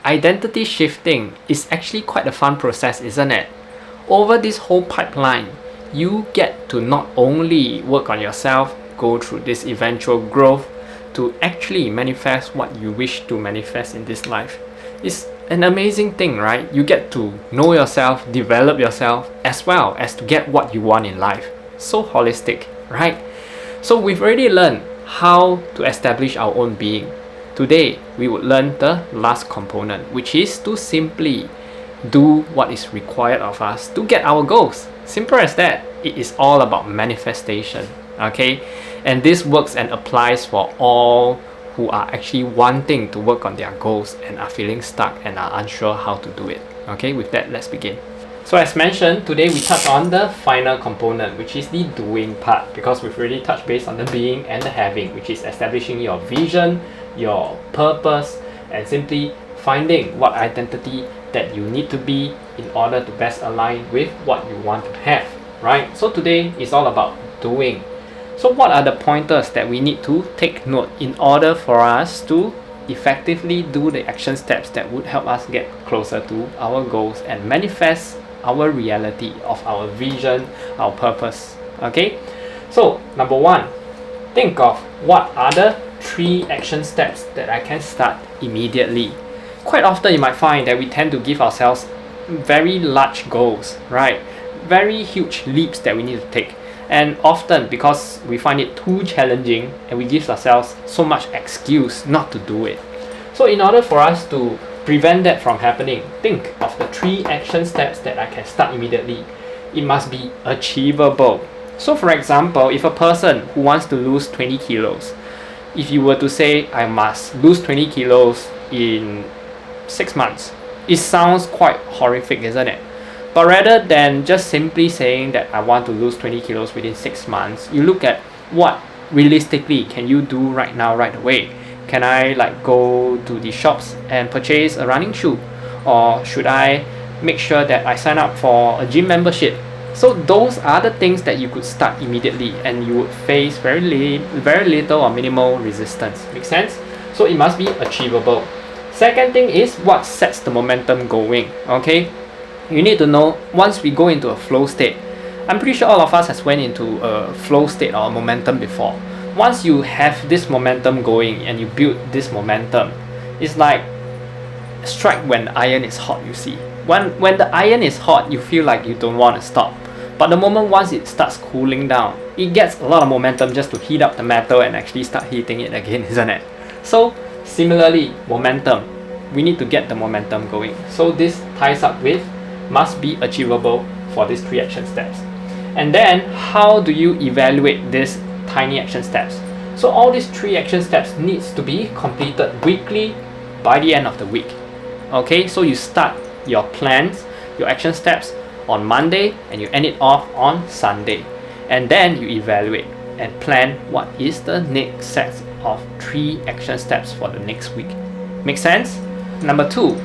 identity shifting is actually quite a fun process, isn't it? Over this whole pipeline, you get to not only work on yourself, go through this eventual growth to actually manifest what you wish to manifest in this life. It's an amazing thing, right? You get to know yourself, develop yourself, as well as to get what you want in life. So holistic, right? So we've already learned how to establish our own being. Today, we would learn the last component, which is to simply do what is required of us to get our goals. Simple as that. It is all about manifestation, okay? And this works and applies for all who are actually wanting to work on their goals and are feeling stuck and are unsure how to do it. Okay, with that, let's begin. So as mentioned, today we touch on the final component, which is the doing part, because we've already touched base on the being and the having, which is establishing your vision, your purpose, and simply finding what identity that you need to be in order to best align with what you want to have, right? So today is all about doing. So what are the pointers that we need to take note in order for us to effectively do the action steps that would help us get closer to our goals and manifest our reality of our vision, our purpose? Okay, so number one, think of what are the 3 action steps that I can start immediately. Quite often you might find that we tend to give ourselves very large goals, right? Very huge leaps that we need to take. And often because we find it too challenging and we give ourselves so much excuse not to do it. So in order for us to prevent that from happening, think of the 3 action steps that I can start immediately. It must be achievable. So for example, if a person who wants to lose 20 kilos, if you were to say, I must lose 20 kilos in 6 months, it sounds quite horrific, isn't it? But rather than just simply saying that I want to lose 20 kilos within 6 months, you look at what realistically can you do right now, right away. Can I go to the shops and purchase a running shoe? Or should I make sure that I sign up for a gym membership? So those are the things that you could start immediately and you would face very little or minimal resistance. Make sense? So it must be achievable. Second thing is what sets the momentum going, okay? You need to know once we go into a flow state. I'm pretty sure all of us has went into a flow state or a momentum before. Once you have this momentum going and you build this momentum, it's like strike when the iron is hot, you see. When the iron is hot, you feel like you don't want to stop. But the moment once it starts cooling down, it gets a lot of momentum just to heat up the metal and actually start heating it again, isn't it? So similarly, momentum. We need to get the momentum going. So this ties up with must be achievable for these 3 action steps. And then how do you evaluate these tiny action steps? So all these 3 action steps needs to be completed weekly by the end of the week. Okay, so you start your plans, your action steps on Monday and you end it off on Sunday. And then you evaluate and plan what is the next set of 3 action steps for the next week. Make sense? Number 2,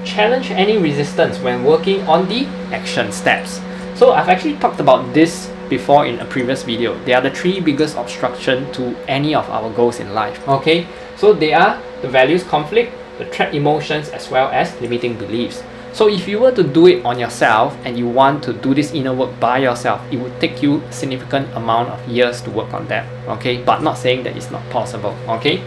challenge any resistance when working on the action steps. So I've actually talked about this before in a previous video. They are the 3 biggest obstruction to any of our goals in life. Okay, so they are the values conflict, the trapped emotions, as well as limiting beliefs. So if you were to do it on yourself and you want to do this inner work by yourself, it would take you a significant amount of years to work on that. Okay, but not saying that it's not possible. Okay,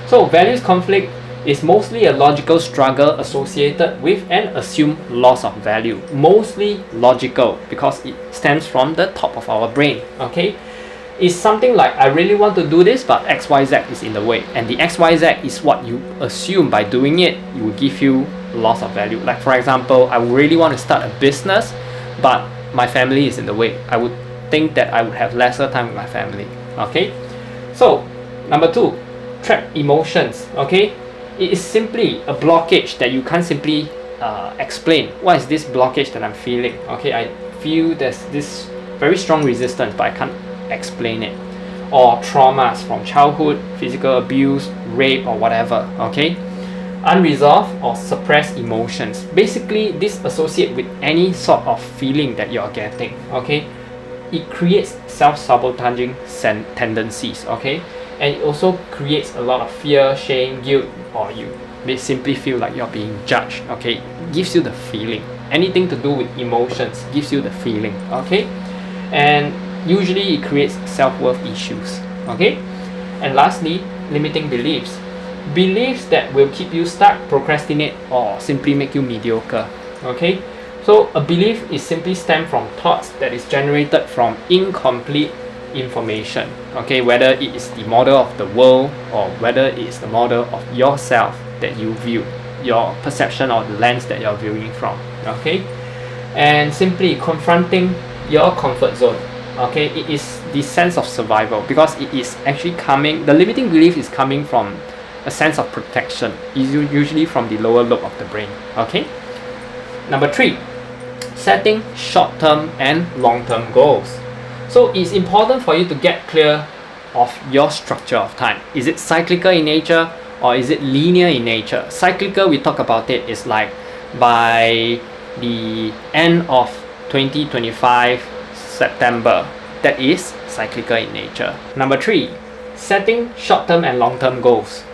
so values conflict is mostly a logical struggle associated with an assumed loss of value. Mostly logical because it stems from the top of our brain. Okay, it's something like I really want to do this, but XYZ is in the way, and the XYZ is what you assume by doing it will give you loss of value. Like for example, I really want to start a business, but my family is in the way. I would think that I would have lesser time with my family. Okay, so number 2, trapped emotions. Okay, it is simply a blockage that you can't simply explain. What is this blockage that I'm feeling? Okay, I feel there's this very strong resistance, but I can't explain it. Or traumas from childhood, physical abuse, rape, or whatever. Okay, unresolved or suppressed emotions. Basically, this associate with any sort of feeling that you're getting. Okay, it creates self-sabotaging tendencies. Okay, and it also creates a lot of fear, shame, guilt, or you may simply feel like you're being judged. Okay, it gives you the feeling. Anything to do with emotions gives you the feeling. Okay, and usually it creates self-worth issues. Okay, and lastly, limiting beliefs. Beliefs that will keep you stuck, procrastinate, or simply make you mediocre. Okay, so a belief is simply stemmed from thoughts that is generated from incomplete information. Okay, whether it is the model of the world or whether it is the model of yourself that you view, your perception or the lens that you're viewing from. Okay, and simply confronting your comfort zone. Okay, it is the sense of survival, because it is actually coming, the limiting belief is coming from a sense of protection, is usually from the lower lobe of the brain. Okay, number 3, setting short-term and long-term goals. So it's important for you to get clear of your structure of time. Is it cyclical in nature or is it linear in nature? Cyclical, we talk about it, is like by the end of 2025 September, that is cyclical in nature. Number 3, setting short-term and long-term goals.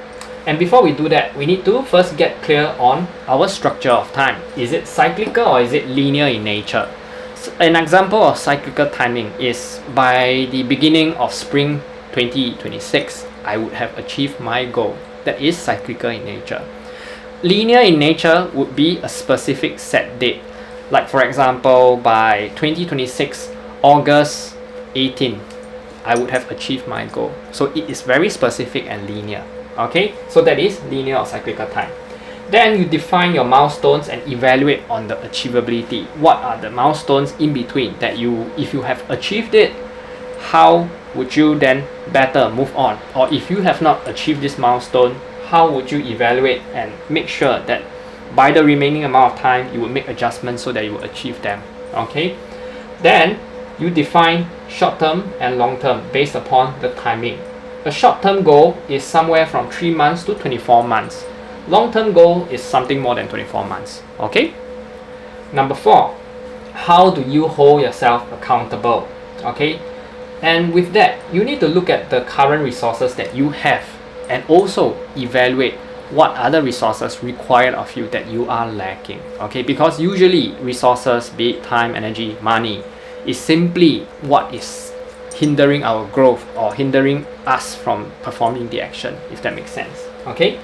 And before we do that, we need to first get clear on our structure of time. Is it cyclical or is it linear in nature? So an example of cyclical timing is by the beginning of spring 2026, I would have achieved my goal. That is cyclical in nature. Linear in nature would be a specific set date. Like for example, by 2026, August 18, I would have achieved my goal. So it is very specific and linear. Okay, so that is linear or cyclical time. Then you define your milestones and evaluate on the achievability. What are the milestones in between that if you have achieved it, how would you then better move on? Or if you have not achieved this milestone, how would you evaluate and make sure that by the remaining amount of time you will make adjustments so that you will achieve them? Okay, then you define short-term and long-term based upon the timing. A short-term goal is somewhere from 3 months to 24 months. Long-term goal is something more than 24 months. Okay? Number 4, how do you hold yourself accountable? Okay? And with that, you need to look at the current resources that you have and also evaluate what other resources required of you that you are lacking. Okay? Because usually resources, be it time, energy, money, is simply what is hindering our growth or hindering us from performing the action, if that makes sense. Okay,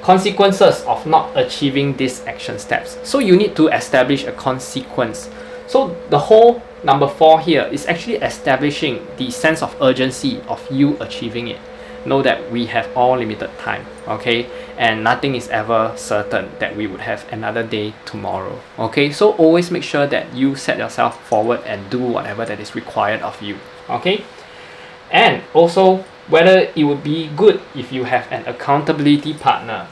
consequences of not achieving these action steps. So you need to establish a consequence. So the whole number 4 here is actually establishing the sense of urgency of you achieving it. Know that we have all limited time, okay, and nothing is ever certain that we would have another day tomorrow. Okay, so always make sure that you set yourself forward and do whatever that is required of you. Okay, and also whether it would be good if you have an accountability partner,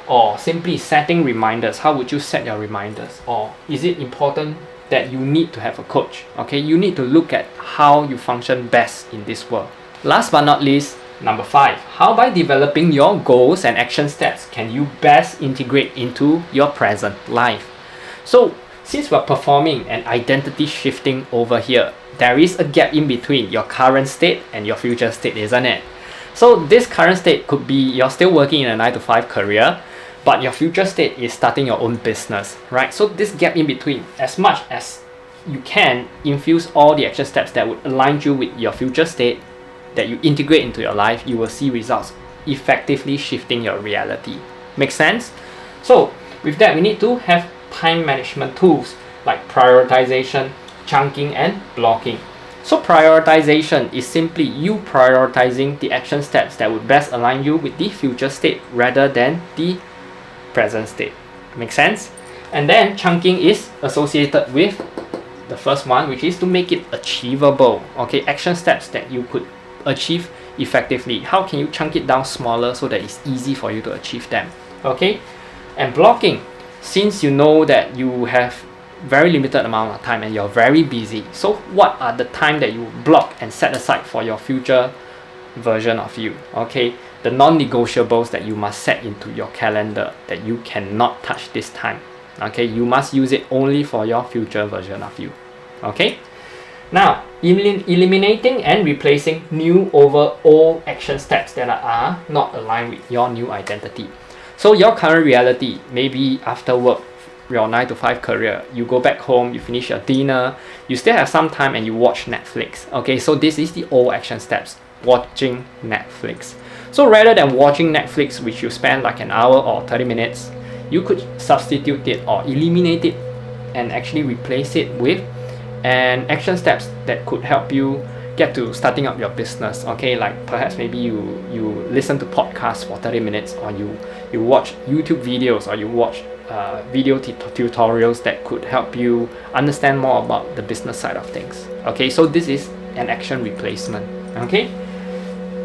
or simply setting reminders. How would you set your reminders? Or is it important that you need to have a coach? Okay, you need to look at how you function best in this world. Last but not least, number 5, how by developing your goals and action steps can you best integrate into your present life? So since we're performing an identity shifting over here, there is a gap in between your current state and your future state, isn't it? So this current state could be you're still working in a 9 to 5 career, but your future state is starting your own business, right? So this gap in between, as much as you can infuse all the action steps that would align you with your future state, that you integrate into your life, you will see results effectively shifting your reality. Make sense? So with that, we need to have time management tools like prioritization, chunking, and blocking. So prioritization is simply you prioritizing the action steps that would best align you with the future state rather than the present state. Make sense? And then chunking is associated with the first one, which is to make it achievable. Okay, action steps that you could achieve effectively. How can you chunk it down smaller so that it's easy for you to achieve them? Okay, and blocking, since you know that you have very limited amount of time and you're very busy, so what are the time that you block and set aside for your future version of you? Okay, the non-negotiables that you must set into your calendar, that you cannot touch this time. Okay, you must use it only for your future version of you. Okay, now eliminating and replacing new over old action steps that are not aligned with your new identity. So your current reality, maybe after work, your 9 to 5 career, you go back home, you finish your dinner, you still have some time and you watch Netflix. Okay, so this is the old action steps, watching Netflix. So rather than watching Netflix, which you spend like an hour or 30 minutes, you could substitute it or eliminate it and actually replace it with an action steps that could help you get to starting up your business. Okay, like perhaps maybe you listen to podcasts for 30 minutes, or you watch YouTube videos, or you watch video tutorials that could help you understand more about the business side of things. Okay, so this is an action replacement. Okay,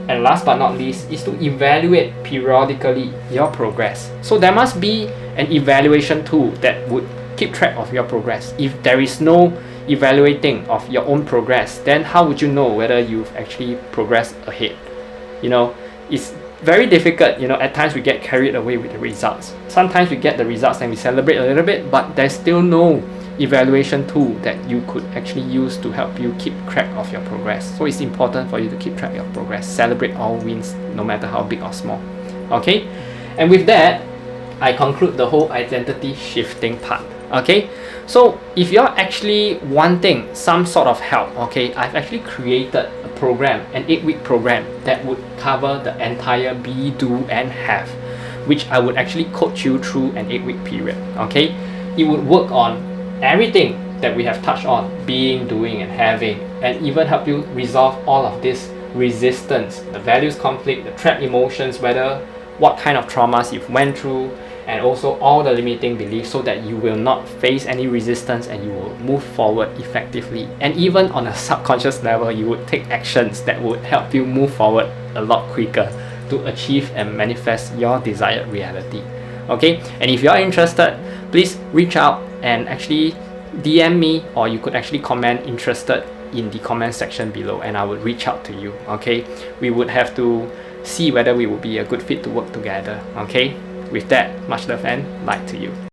and last but not least is to evaluate periodically your progress. So there must be an evaluation tool that would keep track of your progress. If there is no evaluating of your own progress, then how would you know whether you've actually progressed ahead? You know, it's very difficult. You know, at times we get carried away with the results. Sometimes we get the results and we celebrate a little bit, but there's still no evaluation tool that you could actually use to help you keep track of your progress. So it's important for you to keep track of your progress, celebrate all wins, no matter how big or small. Okay, and with that, I conclude the whole identity shifting part. Okay, so if you're actually wanting some sort of help, okay, I've actually created a program, an 8-week program that would cover the entire be, do, and have, which I would actually coach you through an 8-week period. Okay, it would work on everything that we have touched on, being, doing, and having, and even help you resolve all of this resistance, the values conflict, the trapped emotions, whether what kind of traumas you've went through, and also all the limiting beliefs, so that you will not face any resistance and you will move forward effectively. And even on a subconscious level, you would take actions that would help you move forward a lot quicker to achieve and manifest your desired reality. Okay, and if you are interested, please reach out and actually DM me, or you could actually comment interested in the comment section below, and I would reach out to you. Okay, we would have to see whether we would be a good fit to work together. Okay, with that, much love and light to you.